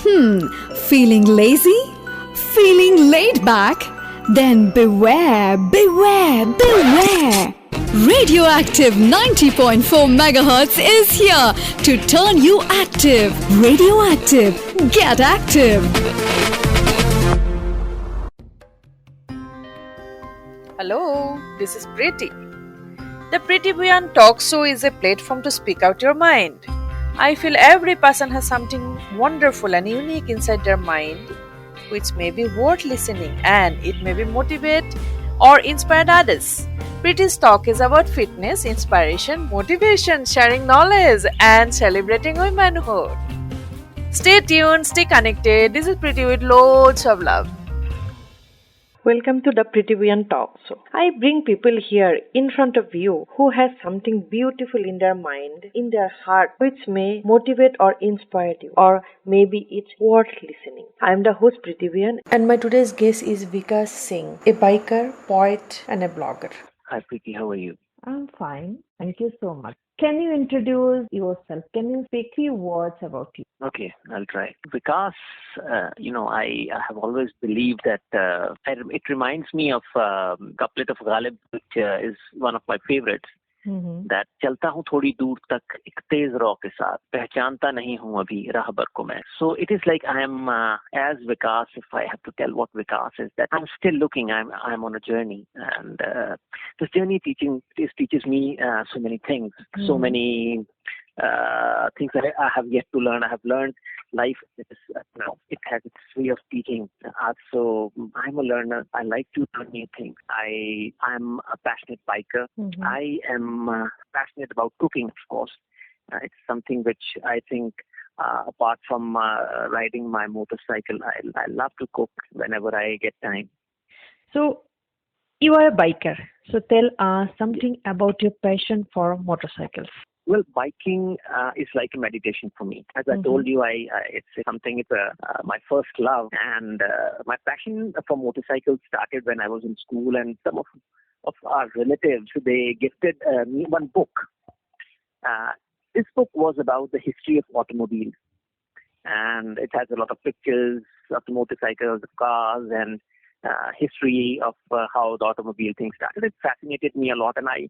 Feeling lazy? Feeling laid back? Then beware, beware, beware! Radioactive 90.4 MHz is here to turn you active. Radioactive, get active! Hello, this is Preeti. The Preeti Bhuyan Talk Show is a platform to speak out your mind. I feel every person has something wonderful and unique inside their mind which may be worth listening, and it may be motivate or inspire others. Preeti's talk is about fitness, inspiration, motivation, sharing knowledge and celebrating womanhood. Stay tuned, stay connected. This is Preeti with loads of love. Welcome to the Preeti Bhuyan Talk Show. I bring people here in front of you who has something beautiful in their mind, in their heart, which may motivate or inspire you, or maybe it's worth listening. I am the host Preeti Bhuyan, and my today's guest is Vikas Singh, a biker, poet, and a blogger. Hi Preeti, how are you? I'm fine. Thank you so much. Can you introduce yourself? Can you speak few words about you? Okay, I'll try. Vikas, I have always believed that it reminds me of couplet of Ghalib, which is one of my favorites. That चलता हूँ थोड़ी दूर तक एक तेज रौ के साथ पहचानता नहीं हूँ अभी राहबर को मैं. So it is like I am as Vikas. If I have to tell what Vikas is, that I'm still looking. I'm on a journey, and this journey teaches me so many things, so many things that I have yet to learn. I have learned life is, it has its way of teaching. So I'm a learner. I like to learn new things. I'm a passionate biker. I am passionate about cooking, of course. It's something which I think, apart from riding my motorcycle, I love to cook whenever I get time. So, you are a biker. So tell us something about your passion for motorcycles. Well, biking is like a meditation for me. As I told you, it's something. It's my first love, and my passion for motorcycles started when I was in school. And some of our relatives, they gifted me one book. This book was about the history of automobiles, and it has a lot of pictures of the motorcycles, the cars, and history of how the automobile thing started. It fascinated me a lot, and I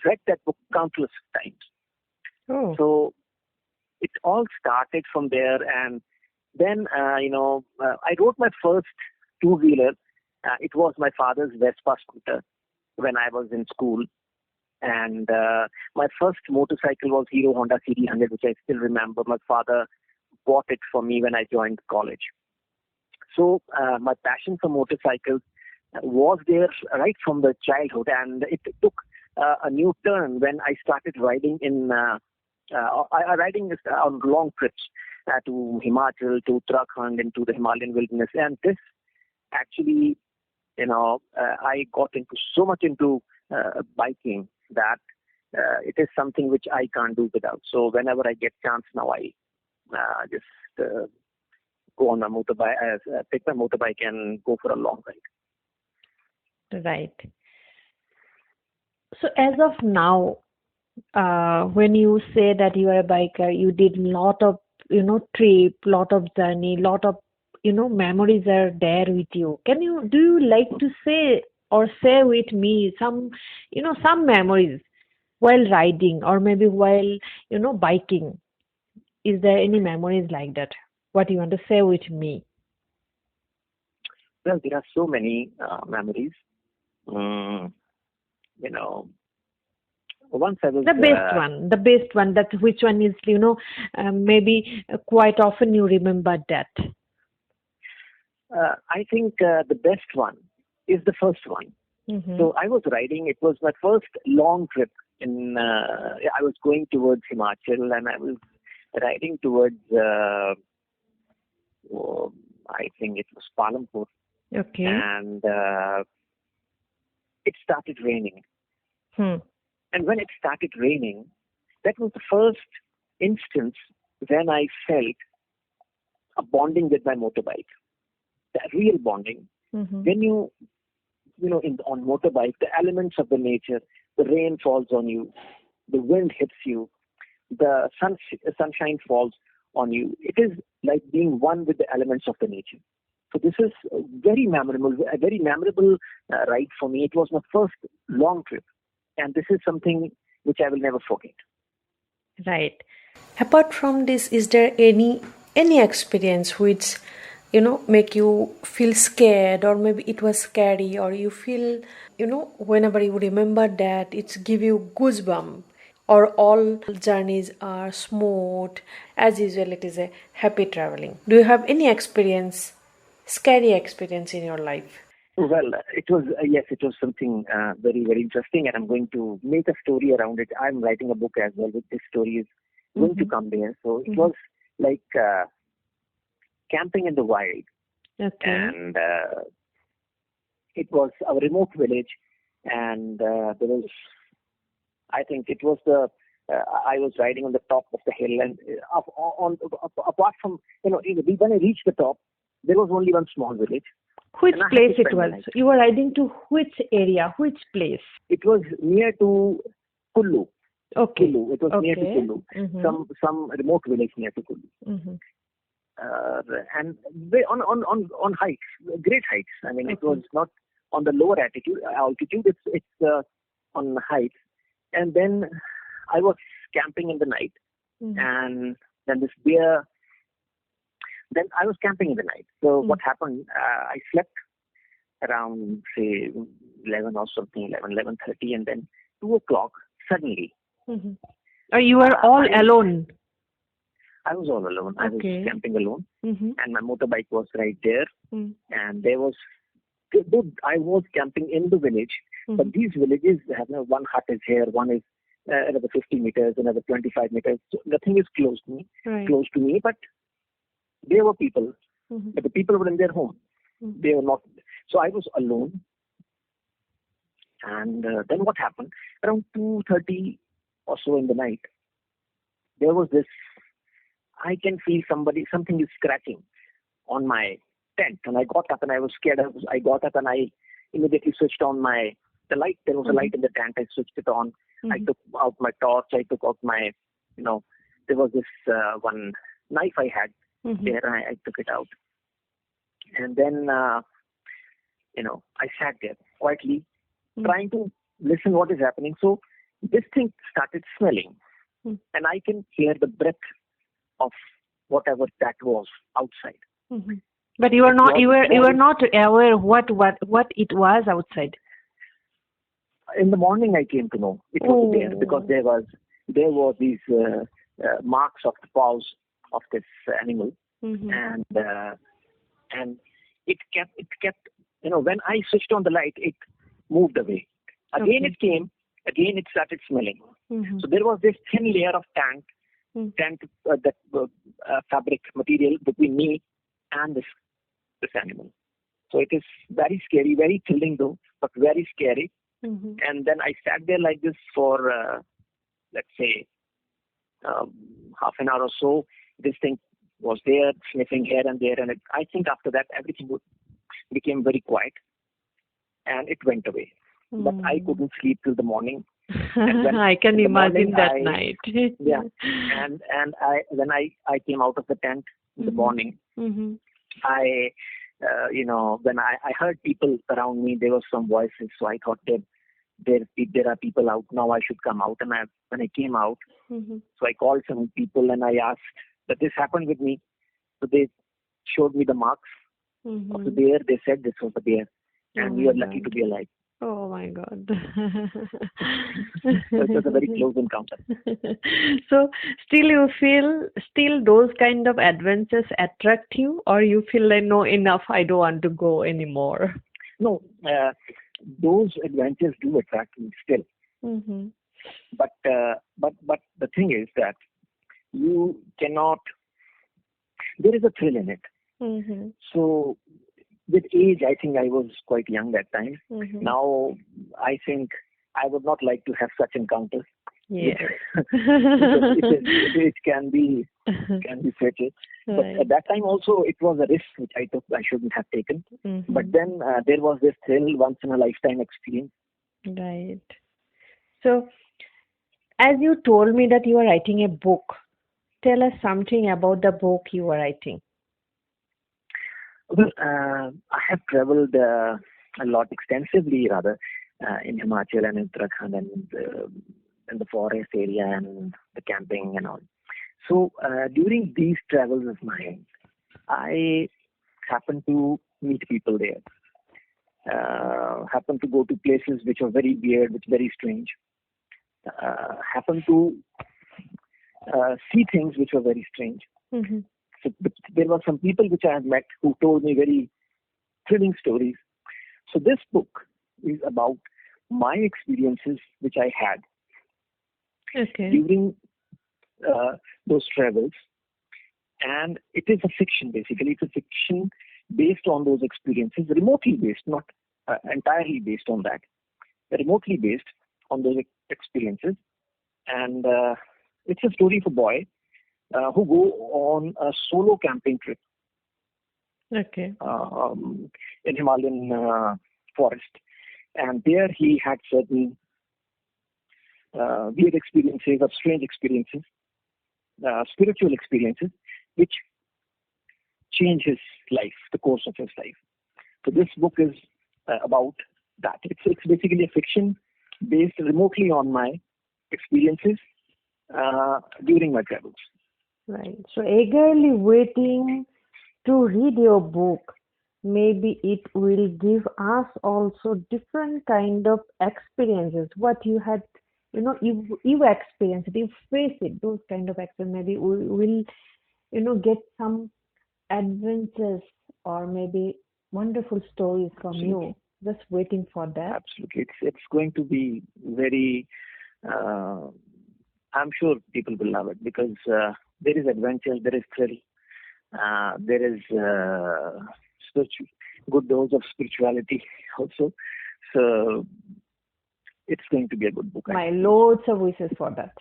read that book countless times. Oh. So it all started from there, and then I wrote my first two-wheeler. It was my father's Vespa scooter when I was in school, and my first motorcycle was Hero Honda CD100, which I still remember. My father bought it for me when I joined college. So my passion for motorcycles was there right from the childhood, and it took a new turn when I started riding riding on long trips to Himachal, to Uttarakhand, and to the Himalayan wilderness. And this actually, I got so much into biking that it is something which I can't do without. So whenever I get chance now, I just go on a motorbike, take my motorbike and go for a long ride. Right. So as of now, when you say that you are a biker, you did lot of, trip, lot of journey, lot of, memories are there with you. Do you like to say or share with me some memories while riding or maybe while, biking? Is there any memories like that? What you want to share with me? Well, there are so many memories. Once I was the best one. That which one is maybe quite often you remember that. I think the best one is the first one. So I was riding. It was my first long trip. I was going towards Himachal, and I was riding towards. I think it was Palampur. Okay. And it started raining. And when it started raining, that was the first instance when I felt a bonding with my motorbike. That real bonding. When on motorbike, the elements of the nature, the rain falls on you, the wind hits you, the sunshine falls. on you. It is like being one with the elements of the nature. So this is a very memorable ride for me. It was my first long trip, and this is something which I will never forget. Right. Apart from this, is there any experience which make you feel scared, or maybe it was scary, or you feel whenever you remember that it's give you goosebump, or all journeys are smooth as usual, it is a happy traveling? Do you have any experience, scary experience in your life? Well, it was it was something very, very interesting, and I'm going to make a story around it. I'm writing a book as well, with this story is going to come there. So it was like camping in the wild, and it was a remote village, and there was, I think it was I was riding on the top of the hill, and apart from, when I reached the top, there was only one small village. Which place it was? You were riding to which area? Which place? It was near to Kullu. Okay. Kullu. It was near to Kullu. Some remote village near to Kullu. And on heights, great heights. I mean, it was not on the lower altitude. It's on heights. And then I was camping in the night, and then this bear. Then I was camping in the night. So what happened? I slept around, say, 11 or something, 11:30, and then 2 o'clock, suddenly. You were all alone? I was all alone. I was camping alone, and my motorbike was right there. And I was camping in the village, but these villages have, one hut is here, one is another 50 meters, another 25 meters. So nothing is close to me, but there were people, but the people were in their home. They were not. So I was alone. And then what happened? Around 2:30 or so in the night, there was this, I can feel something is scratching on my tent. And I got up and I was scared. I got up and I immediately switched on the light. There was a light in the tent. I switched it on. I took out my torch. I took out my, there was this one knife I had there. I took it out. And then, I sat there quietly trying to listen what is happening. So this thing started smelling, and I can hear the breath of whatever that was outside. But you were not aware what it was outside. In the morning, I came to know it was there, because there were these marks of the paws of this animal, and it kept. When I switched on the light, it moved away. Again, it came. Again, it started smelling. So there was this thin layer of fabric material between me and this animal. So it is very scary, very thrilling though, but very scary. And then I sat there like this for, let's say, half an hour or so. This thing was there, sniffing here and there. And I think after that, everything became very quiet. And it went away. But I couldn't sleep till the morning. I can imagine that night. Yeah. And when I came out of the tent in the morning, I when I heard people around me, there were some voices. So I thought that there are people out now. I should come out. And when I came out, so I called some people and I asked that this happened with me. So they showed me the marks of the bear. They said this was the bear, and we are lucky to be alive. Oh my God. So it was a very close encounter. So still you feel those kind of adventures attract you, or you feel like, no, enough, I don't want to go anymore? No, those adventures do attract me still. But the thing is that you cannot, there is a thrill in it. So with age, I think I was quite young that time. Now, I think I would not like to have such encounters. Yeah. it can be fatal. But at that time also, it was a risk which I took. I shouldn't have taken. But then there was this thrill, once in a lifetime experience. Right. So, as you told me that you are writing a book, tell us something about the book you are writing? Well, I have traveled a lot extensively, rather, in Himachal and in Uttarakhand and in the forest area and the camping and all. So during these travels of mine, I happened to meet people there. Happened to go to places which are very weird, which are very strange. Happened to see things which were very strange. Mm-hmm. So there were some people which I have met who told me very thrilling stories. So this book is about my experiences which I had during those travels. And it is a fiction, basically. It's a fiction based on those experiences, remotely based, not entirely based on that, remotely based on those experiences. And it's a story of a boy who go on a solo camping trip in Himalayan forest. And there he had certain weird experiences, or strange experiences, spiritual experiences, which change his life, the course of his life. So this book is about that. It's basically a fiction based remotely on my experiences during my travels. Right. So eagerly waiting to read your book. Maybe it will give us also different kind of experiences. What you had, you experienced, you face it, those kind of experiences. Maybe we will, get some adventures or maybe wonderful stories from you. Just waiting for that. Absolutely. It's going to be very, I'm sure people will love it because there is adventure, there is thrill, there is good dose of spirituality also. So it's going to be a good book. My loads of wishes for that.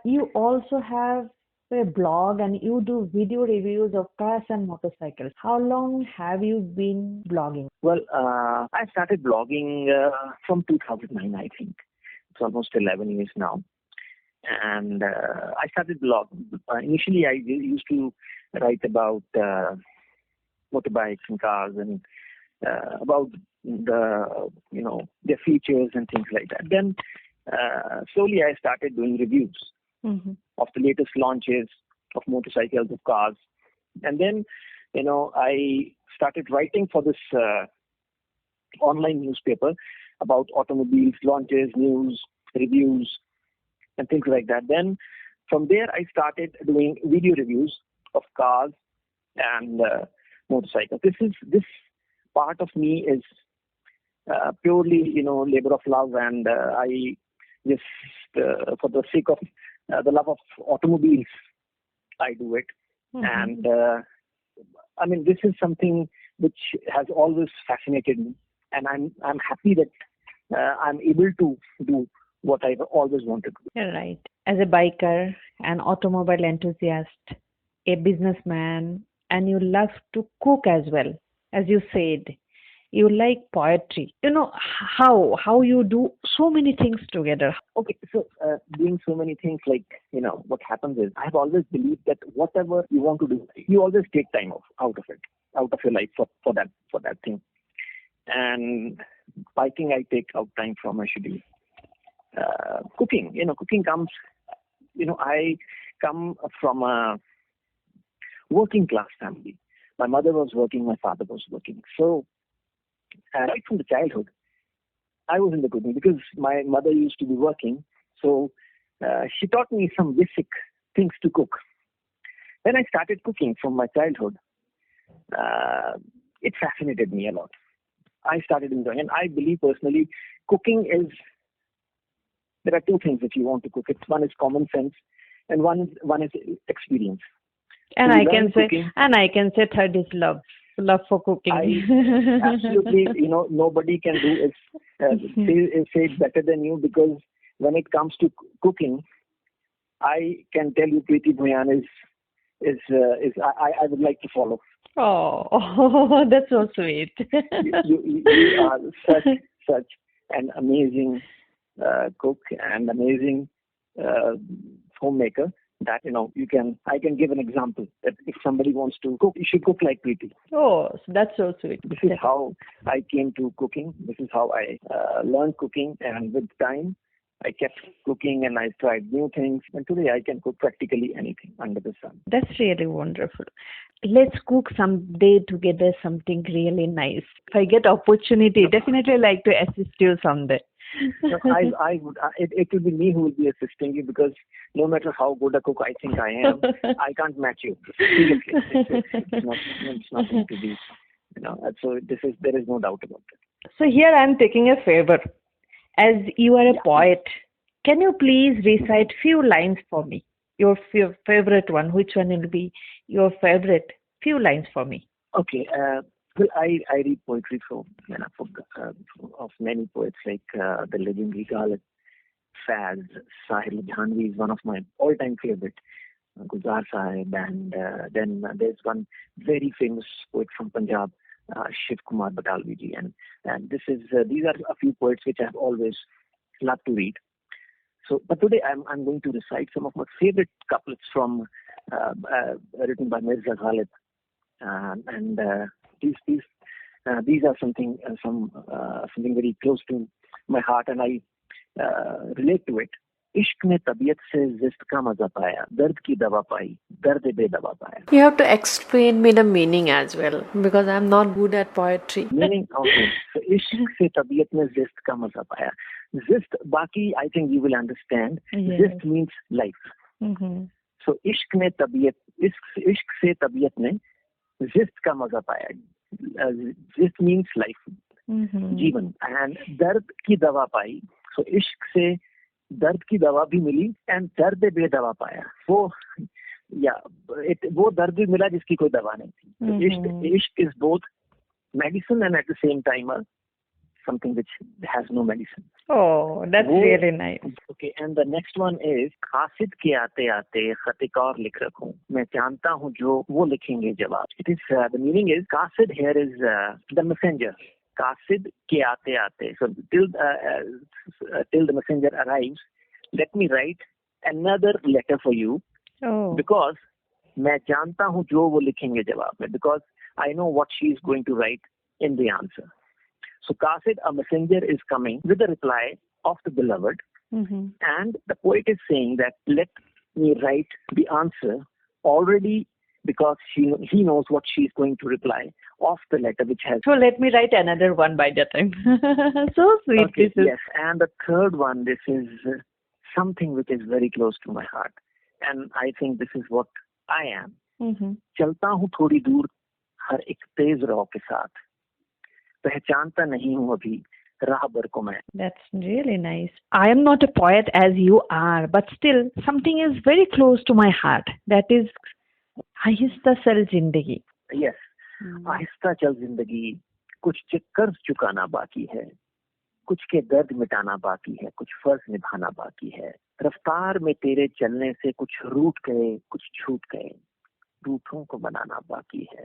You also have a blog and you do video reviews of cars and motorcycles. How long have you been blogging? Well, I started blogging from 2009, I think. It's almost 11 years now. And I started blogging. Initially, I used to write about motorbikes and cars and about their features and things like that. Then slowly I started doing reviews of the latest launches of motorcycles, of cars. And then, I started writing for this online newspaper about automobiles, launches, news, reviews, and things like that. Then from there, I started doing video reviews of cars and motorcycles. This part of me is purely, labor of love, and I just, for the sake of the love of automobiles, I do it. And this is something which has always fascinated me, and I'm happy that I'm able to do what I've always wanted to do. You're right. As a biker, an automobile enthusiast, a businessman, and you love to cook as well. As you said, you like poetry. How you do so many things together. Okay, so doing so many things, like, what happens is I've always believed that whatever you want to do, you always take time out of your life for that thing. And biking, I take out time from my schedule. Cooking, cooking comes, I come from a working class family. My mother was working, my father was working. So right from the childhood, I was in the cooking because my mother used to be working. So she taught me some basic things to cook. When I started cooking from my childhood, it fascinated me a lot. I started enjoying, and I believe personally, cooking is, there are two things if you want to cook. One is common sense, and one is experience. And I can say third is love for cooking. Absolutely, nobody can do it, say it better than you, because when it comes to cooking, I can tell you Preeti Bhuyan is I would like to follow. Oh, that's so sweet. you are such an amazing cook and amazing homemaker. that, I can give an example that if somebody wants to cook, you should cook like Preeti. Oh, that's so sweet. This is how I came to cooking. This is how I learned cooking, and with time, I kept cooking and I tried new things. And today I can cook practically anything under the sun. That's really wonderful. Let's cook someday together something really nice. If I get opportunity, definitely like to assist you someday. No, I would. It will be me who will be assisting you, because no matter how good a cook I think I am, I can't match you. Seriously, it's not going to be. So there is no doubt about it. So here I am taking a favor. As you are a poet, can you please recite few lines for me? Your favorite one. Which one will be your favorite? Few lines for me. Okay. Well, I read poetry from of many poets like the legendary Ghalib, Faz, Sahil Ludhianvi is one of my all-time favorite. Gulzar Sahib, and then there's one very famous poet from Punjab, Shiv Kumar Batalvi ji, and these are a few poets which I've always loved to read. So, but today I'm going to recite some of my favorite couplets from written by Mirza Ghalib, and these are something very close to my heart, and I relate to it. इश्क ने तबीयत से जिस्त का मजा पाया, दर्द की दवा पाई, दर्द बेदवा पाया. You have to explain me the meaning as well, because I'm not good at poetry. Meaning, okay. So, इश्क से तबीयत में जिस्त का मजा पाया. Zist, बाकी I think you will understand. Yes. Zist means life. Mm-hmm. So, इश्क से तबीयत ने जिस्त का मजा पाया. Zist means life. Mm-hmm. जीवन. And दर्द की दवा पाई. So, इश्क से दर्द की दवा भी मिली एंड दर्द बेदवा पाया. वो दर्द भी मिला जिसकी कोई दवा नहीं थी. इश्क is both medicine and at the same time something which has no medicine. Oh, that's really nice. Okay, and the next one is कासिद के आते आते खत और लिख रखूं, मैं जानता हूँ जो वो लिखेंगे जवाब. It is the meaning is कासिद here is the messenger. Qasid ke aate aate. So till the messenger arrives, let me write another letter for you. Oh. Because मैं जानता हूँ जो वो लिखेंगे जवाब में. Because I know what she is going to write in the answer. So Qasid, a messenger, is coming with the reply of the beloved, and the poet is saying that let me write the answer already, because he knows what she is going to reply of the letter which has. So let me write another one by that time. So sweet. Okay, yes, and the third one, this is something which is very close to my heart, and I think this is what I am. चलता हूँ थोड़ी दूर हर एक तेज रौ के साथ, पहचानता नहीं हूँ अभी राह भर को मैं. That's really nice. I am not a poet as you are, but still something is very close to my heart. That is आहिस्ता चल जिंदगी. Yes. आहिस्ता चल जिंदगी, कुछ कर्ज चुकाना बाकी है, कुछ के दर्द मिटाना बाकी है, कुछ फर्ज निभाना बाकी है. रफ्तार में तेरे चलने से कुछ रूठ गए, कुछ छूट गए. रूठों को बनाना बाकी है,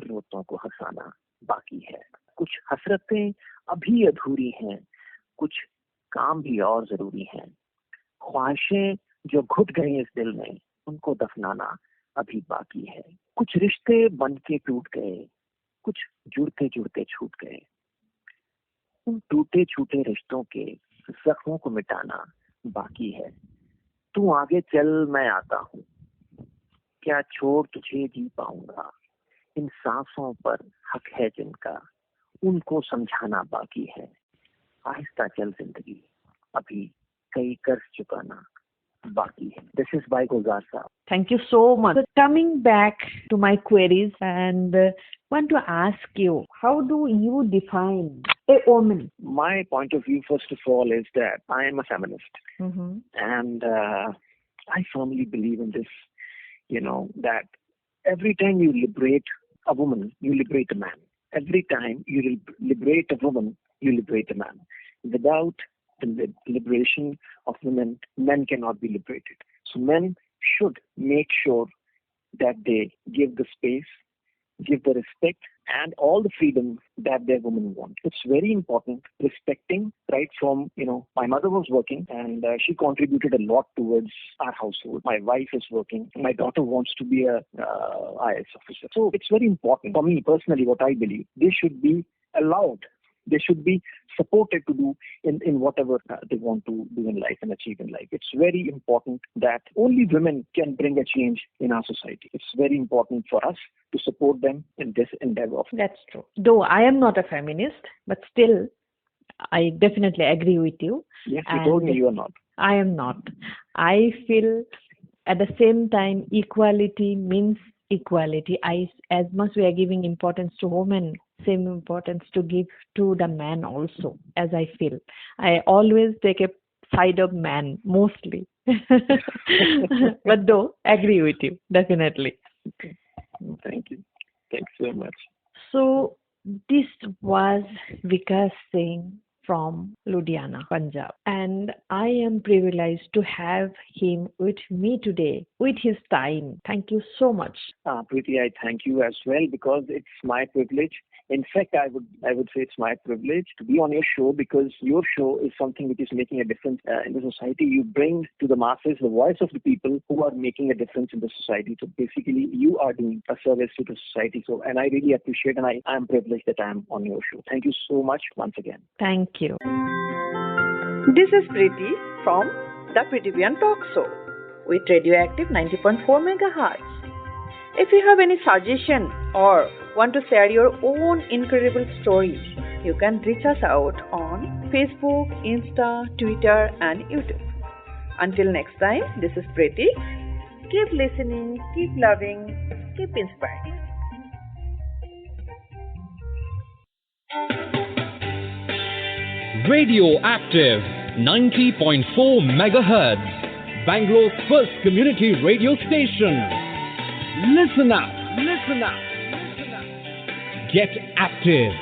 रोतों को हंसाना बाकी है. कुछ हसरतें अभी अधूरी हैं, कुछ काम भी और जरूरी हैं. ख्वाहिशें जो घुट गई इस दिल में, उनको दफनाना अभी बाकी है. कुछ रिश्ते बन के टूट गए, कुछ जुड़ते जुड़ते छूट गए. उन टूटे छूटे रिश्तों के जख्मों को मिटाना बाकी है. तू आगे चल मैं आता हूँ, क्या छोड़ तुझे जी पाऊंगा. इन सांसों पर हक है जिनका, उनको समझाना बाकी है. आहिस्ता चल जिंदगी, अभी कई कर्ज चुकाना बाकी है. This is by Gulzar Saab. Thank you so much. So coming back to my queries, and want to ask you, how do you define a woman? My point of view, first of all, is that I am a feminist, and I firmly believe in this. That every time you liberate a woman, you liberate a man. Every time you liberate a woman, you liberate a man. Without the liberation of women, men cannot be liberated. So men should make sure that they give the space, give the respect, and all the freedom that their women want. It's very important respecting right from, my mother was working and she contributed a lot towards our household. My wife is working. My daughter wants to be a IAS officer. So it's very important for me personally, what I believe, they should be allowed. They should be supported to do in whatever they want to do in life and achieve in life. It's very important that only women can bring a change in our society. It's very important for us to support them in this endeavor. That's true. Though I am not a feminist, but still, I definitely agree with you. Yes, you told me you are not. I am not. I feel at the same time, equality means equality. As much we are giving importance to women, same importance to give to the man also, as I feel. I always take a side of man, mostly. But though, agree with you, definitely. Thank you. Thanks so much. So, this was Vikas Singh from Ludhiana, Punjab. And I am privileged to have him with me today, with his time. Thank you so much. Preeti, I thank you as well, because it's my privilege. In fact, I would say it's my privilege to be on your show, because your show is something which is making a difference in the society. You bring to the masses the voice of the people who are making a difference in the society. So basically, you are doing a service to the society. So, and I really appreciate, and I am privileged that I am on your show. Thank you so much once again. Thank you. This is Preeti from the Preeti Bhuyan Talk Show with Radioactive 90.4 MHz. If you have any suggestion or want to share your own incredible stories, you can reach us out on Facebook, Insta, Twitter and YouTube. Until next time, this is Preeti. Keep listening, keep loving, keep inspiring. Radioactive 90.4 MHz, Bangalore's first community radio station. Listen up, listen up, listen up. Get active.